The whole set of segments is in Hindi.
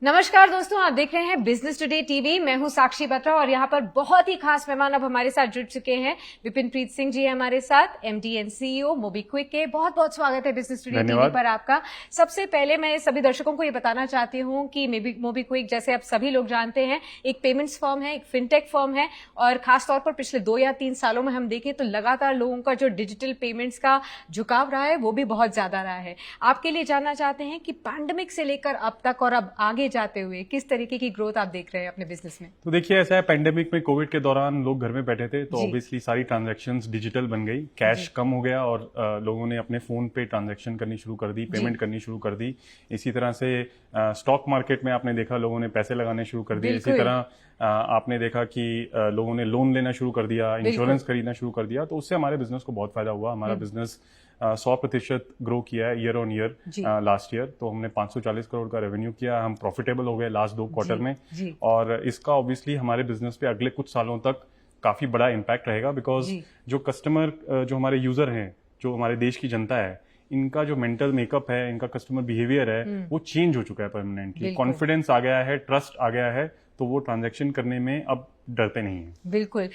नमस्कार दोस्तों, आप देख रहे हैं बिजनेस टुडे टीवी। मैं हूं साक्षी बत्रा और यहाँ पर बहुत ही खास मेहमान अब हमारे साथ जुड़ चुके हैं। विपिन प्रीत सिंह जी है हमारे साथ, एमडी एंड सीईओ मोबीक्विक के। बहुत बहुत स्वागत है बिजनेस टुडे टीवी पर आपका। सबसे पहले मैं सभी दर्शकों को ये बताना चाहती हूँ कि मोबीक्विक, जैसे आप सभी लोग जानते हैं, एक पेमेंट्स फर्म है, एक फिनटेक फर्म है और खासतौर पर पिछले 2 या 3 सालों में हम देखें तो लगातार लोगों का जो डिजिटल पेमेंट्स का झुकाव रहा है वो भी बहुत ज्यादा रहा है। आपके लिए जानना चाहते हैं कि पैंडेमिक से लेकर अब तक और अब आगे जाते हुए किस तरीके की ग्रोथ आप देख रहे हैं अपने बिजनेस में? तो देखिए, ऐसा है, पैंडेमिक में कोविड के दौरान लोग घर में बैठे थे तो ऑब्वियसली सारी ट्रांजैक्शंस डिजिटल बन गई, कैश कम हो गया और लोगों ने अपने फोन पे ट्रांजैक्शन करनी शुरू कर दी, पेमेंट करनी शुरू कर दी। इसी तरह से स्टॉक मार्केट में आपने देखा लोगों ने पैसे लगाने शुरू कर दिए। इसी तरह आपने देखा कि लोगों ने लोन लेना शुरू कर दिया, इंश्योरेंस खरीदना शुरू कर दिया। तो उससे हमारे बिजनेस को बहुत फायदा हुआ। हमारा बिजनेस 100% ग्रो किया है year on year last year. तो हमने 540 करोड़ का रेवेन्यू किया, हम प्रॉफिटेबल हो गए लास्ट 2 क्वार्टर में। और इसका ऑब्वियसली हमारे बिजनेस पे अगले कुछ सालों तक काफी बड़ा इम्पैक्ट रहेगा, बिकॉज जो कस्टमर, जो हमारे यूजर हैं, जो हमारे देश की जनता है, इनका जो मेंटल मेकअप है, इनका कस्टमर बिहेवियर है, वो चेंज हो चुका है परमानेंटली। कॉन्फिडेंस आ गया है, ट्रस्ट आ गया है, तो वो ट्रांजैक्शन करने में अब डरते नहीं है। बिल्कुल।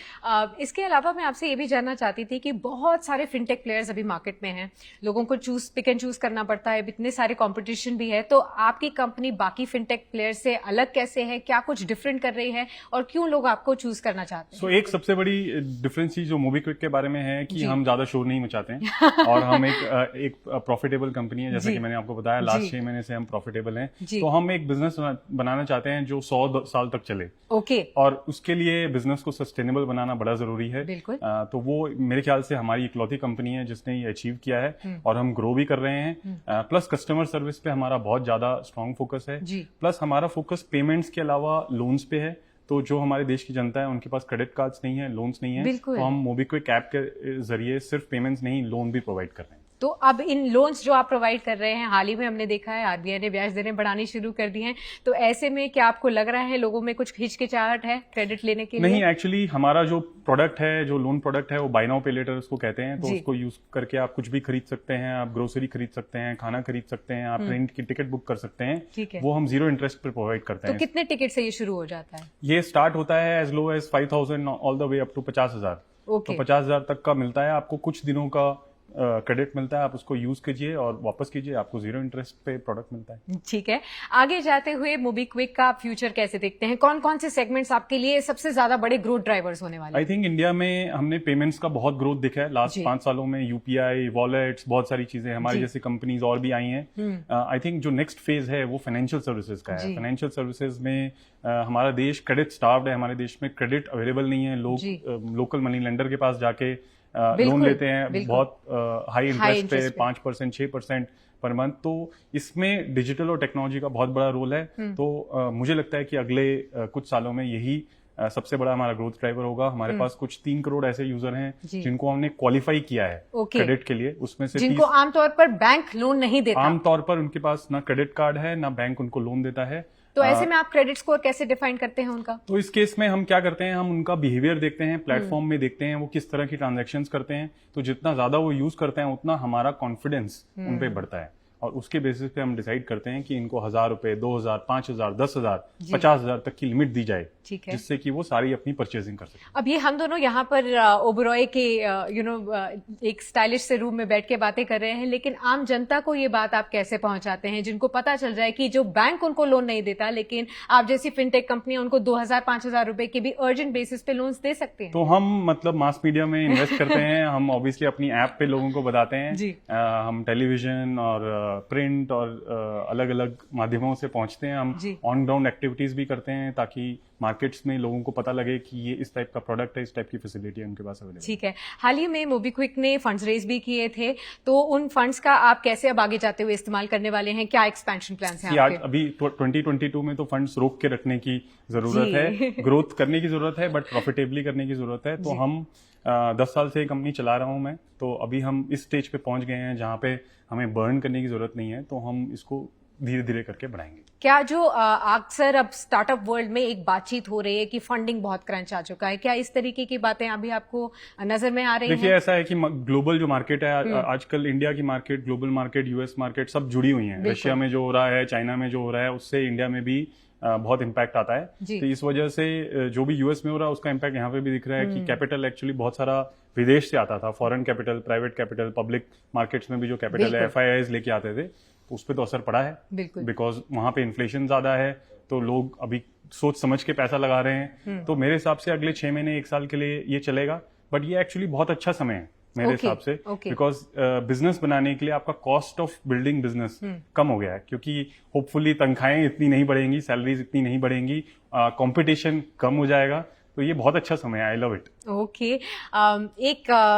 इसके अलावा मैं आपसे ये भी जानना चाहती थी कि बहुत सारे फिनटेक प्लेयर्स अभी मार्केट में हैं, लोगों को पिक एंड चूज करना पड़ता है, इतने सारे कंपटीशन भी है। तो आपकी कंपनी बाकी फिनटेक प्लेयर से अलग कैसे है, क्या कुछ डिफरेंट कर रही है और क्यों लोग आपको चूज करना चाहते हैं? एक सबसे बड़ी डिफरेंस चीज जो मोबीक्विक के बारे में है कि हम ज्यादा शोर नहीं मचाते हैं और हम एक प्रॉफिटेबल कंपनी है। जैसा कि मैंने आपको बताया, लास्ट 6 महीने से हम प्रॉफिटेबल हैं। तो हम एक बिजनेस बनाना चाहते हैं जो 100 साल तक चले। और उसके लिए बिजनेस को सस्टेनेबल बनाना बड़ा जरूरी है। तो वो मेरे ख्याल से हमारी इकलौती कंपनी है जिसने ये अचीव किया है और हम ग्रो भी कर रहे हैं। प्लस कस्टमर सर्विस पे हमारा बहुत ज्यादा स्ट्रांग फोकस है। प्लस हमारा फोकस पेमेंट्स के अलावा लोन्स पे है। तो जो हमारे देश की जनता है उनके पास क्रेडिट कार्ड्स नहीं है, लोन्स नहीं है, तो हम मोबीक्विक ऐप के जरिए सिर्फ पेमेंट्स नहीं, लोन भी प्रोवाइड कर रहे हैं। तो अब इन लोन्स जो आप प्रोवाइड कर रहे हैं, हाल ही में हमने देखा है आरबीआई ने ब्याज दरें बढ़ानी शुरू कर दी हैं। तो ऐसे में क्या आपको लग रहा है लोगों में कुछ हिचकिचाहट है क्रेडिट लेने के लिए? नहीं, एक्चुअली हमारा जो प्रोडक्ट है, जो लोन प्रोडक्ट है, वो बाय नाउ पे लेटर उसको कहते हैं। तो उसको यूज करके आप कुछ भी खरीद सकते हैं, आप ग्रोसरी खरीद सकते हैं, खाना खरीद सकते हैं, आप ट्रेन की टिकट बुक कर सकते हैं। वो हम 0 इंटरेस्ट पर प्रोवाइड करते हैं। तो कितने टिकट से ये शुरू हो जाता है? ये स्टार्ट होता है as low as 5,000 all the way up to 50,000। तो 50,000 तक का मिलता है आपको, कुछ दिनों का क्रेडिट मिलता है, आप उसको यूज कीजिए और वापस कीजिए, आपको 0 इंटरेस्ट पे प्रोडक्ट मिलता है। ठीक है, आगे जाते हुए मोबीक्विक का फ्यूचर कैसे देखते हैं? कौन कौन से सेगमेंट्स आपके लिए सबसे ज्यादा बड़े ग्रोथ ड्राइवर्स होने वाले हैं? आई थिंक इंडिया में हमने पेमेंट्स का बहुत ग्रोथ देखा है लास्ट 5 सालों में। यूपीआई, वॉलेट्स, बहुत सारी चीजें, हमारी जैसी कंपनीज और भी आई हैं। आई थिंक जो नेक्स्ट फेज है वो फाइनेंशियल सर्विसेज का है। फाइनेंशियल सर्विसेज में हमारा देश क्रेडिट स्टार्व्ड है, हमारे देश में क्रेडिट अवेलेबल नहीं है। लोग लोकल मनी लेंडर के पास जाके लोन लेते हैं, बहुत हाई इंटरेस्ट पे 5%, 6% पर मंथ। तो इसमें डिजिटल और टेक्नोलॉजी का बहुत बड़ा रोल है। तो मुझे लगता है कि अगले कुछ सालों में यही सबसे बड़ा हमारा ग्रोथ ड्राइवर होगा। हमारे पास कुछ 3 करोड़ ऐसे यूजर हैं जिनको हमने क्वालिफाई किया है क्रेडिट के लिए। उसमें से जिनको आमतौर पर बैंक लोन नहीं देता, आमतौर पर उनके पास ना क्रेडिट कार्ड है, ना बैंक उनको लोन देता है। तो ऐसे में आप क्रेडिट स्कोर कैसे डिफाइन करते हैं उनका? तो इस केस में हम क्या करते हैं, हम उनका बिहेवियर देखते हैं, प्लेटफॉर्म में देखते हैं वो किस तरह की ट्रांजैक्शंस करते हैं। तो जितना ज्यादा वो यूज करते हैं उतना हमारा कॉन्फिडेंस उन पे बढ़ता है और उसके बेसिस पे हम डिसाइड करते हैं कि इनको 1,000 रुपए, 2,000, 5,000, 10,000, 50,000 तक की लिमिट दी जाए, जिससे कि वो सारी अपनी परचेजिंग कर सके। अब ये हम दोनों यहाँ पर ओबरॉय के एक स्टाइलिश से रूम में बैठ के बातें कर रहे हैं, लेकिन आम जनता को ये बात आप कैसे पहुंचाते हैं जिनको पता चल जाए कि जो बैंक उनको लोन नहीं देता, लेकिन आप जैसी फिनटेक कंपनी उनको 2,000, 5,000 रुपए के भी अर्जेंट बेसिस पे लोन्स दे सकते हैं? तो हम मतलब मास मीडिया में इन्वेस्ट करते हैं। हम ऑब्वियसली अपनी ऐप पे लोगों को बताते हैं। हम टेलीविजन और प्रिंट और अलग अलग माध्यमों से पहुंचते हैं। हम ऑन ग्राउंड एक्टिविटीज भी करते हैं ताकि मार्केट्स में लोगों को पता लगे कि ये इस टाइप का प्रोडक्ट है, इस टाइप की फैसिलिटी है उनके पास अवेलेबल। ठीक है, हाल ही में मोबीक्विक ने फंड्स रेज भी किए थे, तो उन फंड्स का आप कैसे अब आगे जाते हुए इस्तेमाल करने वाले हैं? क्या एक्सपेंशन प्लान्स हैं आपके? अभी 2022 में तो फंड्स रोक के रखने की जरूरत है, ग्रोथ करने की जरूरत है, बट प्रॉफिटेबली करने की जरूरत है। तो हम 10 साल से कंपनी चला रहा हूं मैं, तो अभी हम इस स्टेज पे पहुंच गए हैं जहां पे हमें बर्न करने की जरूरत नहीं है। तो हम इसको धीरे धीरे करके बढ़ाएंगे। क्या जो अक्सर अब स्टार्टअप वर्ल्ड में एक बातचीत हो रही है कि फंडिंग बहुत क्रंच आ चुका है, क्या इस तरीके की बातें अभी आपको नजर में आ रही देखिए हैं? ऐसा है कि ग्लोबल जो मार्केट है आजकल, इंडिया की market, global market, US market सब जुड़ी हुई है। रशिया में जो हो रहा है, चाइना में जो हो रहा है, उससे इंडिया में भी बहुत इम्पैक्ट आता है। तो इस वजह से जो भी यूएस में हो रहा है उसका इम्पैक्ट यहाँ पे भी दिख रहा है कि कैपिटल एक्चुअली बहुत सारा विदेश से आता था, foreign capital, private capital, public markets में भी जो कैपिटल है, FIIs लेके आते थे, उस पर तो असर पड़ा है बिकॉज वहां पे इन्फ्लेशन ज्यादा है, तो लोग अभी सोच समझ के पैसा लगा रहे हैं। तो मेरे हिसाब से अगले 6 महीने 1 साल के लिए ये चलेगा, बट ये एक्चुअली बहुत अच्छा समय है मेरे हिसाब से, बिकॉज बिजनेस बनाने के लिए आपका कॉस्ट ऑफ बिल्डिंग बिजनेस कम हो गया है, क्योंकि होपफुली तनख्वाहें इतनी नहीं बढ़ेंगी, सैलरीज इतनी नहीं बढ़ेंगी, कंपटीशन कम हो जाएगा, तो ये बहुत अच्छा समय है। I love it. ओके।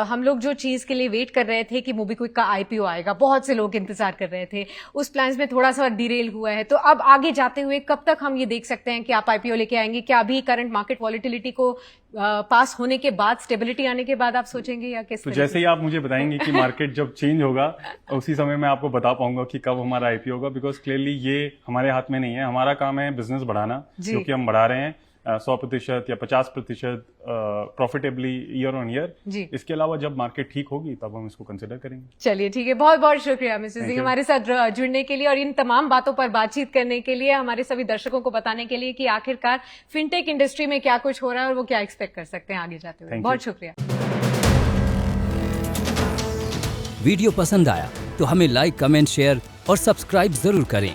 हम लोग जो चीज के लिए वेट कर रहे थे कि मोबीक्विक का IPO आएगा, बहुत से लोग इंतजार कर रहे थे, उस प्लान्स में थोड़ा सा डिरेल हुआ है, तो अब आगे जाते हुए कब तक हम ये देख सकते हैं कि आप IPO लेके आएंगे? क्या अभी करंट मार्केट वॉलिटिलिटी को पास होने के बाद, स्टेबिलिटी आने के बाद आप सोचेंगे, या किस तो तरीके जैसे ही आप मुझे बताएंगे कि मार्केट जब चेंज होगा उसी समय मैं आपको बता पाऊंगा कि कब हमारा IPO होगा, बिकॉज क्लियरली ये हमारे हाथ में नहीं है। हमारा काम है बिजनेस बढ़ाना, जो कि हम बढ़ा रहे हैं 100% या 50% प्रॉफिटेबली ईयर ऑन ईयर। इसके अलावा जब मार्केट ठीक होगी तब हम इसको कंसिडर करेंगे। चलिए ठीक है, बहुत बहुत शुक्रिया मिस्टर सिंह हमारे साथ जुड़ने के लिए और इन तमाम बातों पर बातचीत करने के लिए, हमारे सभी दर्शकों को बताने के लिए कि आखिरकार फिनटेक इंडस्ट्री में क्या कुछ हो रहा है और वो क्या एक्सपेक्ट कर सकते हैं आगे जाते हुए। बहुत शुक्रिया। वीडियो पसंद आया तो हमें लाइक, कमेंट, शेयर और सब्सक्राइब जरूर करें।